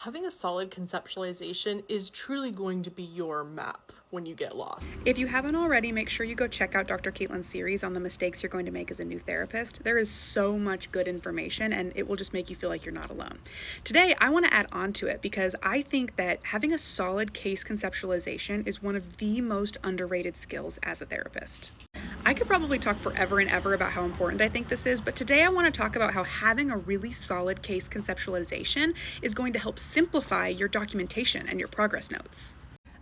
Having a solid conceptualization is truly going to be your map when you get lost. If you haven't already, make sure you go check out Dr. Caitlin's series on the mistakes you're going to make as a new therapist. There is so much good information and it will just make you feel like you're not alone. Today, I want to add on to it because I think that having a solid case conceptualization is one of the most underrated skills as a therapist. I could probably talk forever and ever about how important I think this is, but today I want to talk about how having a really solid case conceptualization is going to help simplify your documentation and your progress notes.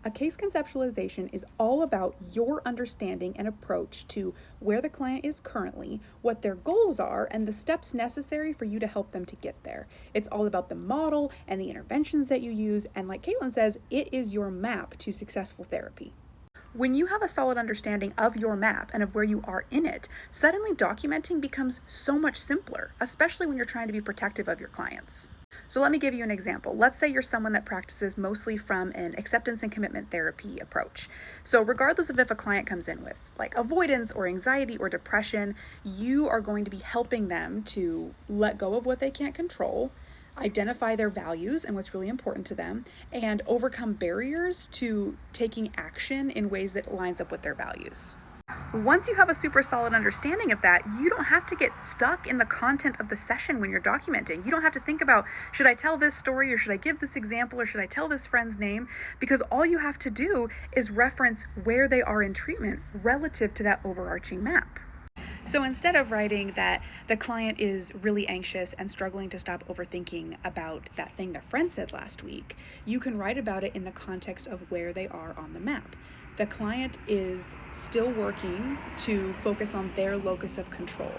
A case conceptualization is all about your understanding and approach to where the client is currently, what their goals are, and the steps necessary for you to help them to get there. It's all about the model and the interventions that you use, and like Caitlin says, it is your map to successful therapy. When you have a solid understanding of your map and of where you are in it, suddenly documenting becomes so much simpler, especially when you're trying to be protective of your clients. So let me give you an example. Let's say you're someone that practices mostly from an acceptance and commitment therapy approach. So regardless of if a client comes in with like avoidance or anxiety or depression, you are going to be helping them to let go of what they can't control, identify their values and what's really important to them, and overcome barriers to taking action in ways that lines up with their values. Once you have a super solid understanding of that, you don't have to get stuck in the content of the session when you're documenting. You don't have to think about, should I tell this story or should I give this example or should I tell this friend's name? Because all you have to do is reference where they are in treatment relative to that overarching map. So instead of writing that the client is really anxious and struggling to stop overthinking about that thing their friend said last week, you can write about it in the context of where they are on the map. The client is still working to focus on their locus of control.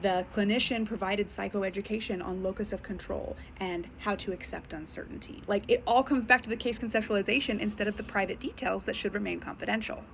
The clinician provided psychoeducation on locus of control and how to accept uncertainty. Like, it all comes back to the case conceptualization instead of the private details that should remain confidential.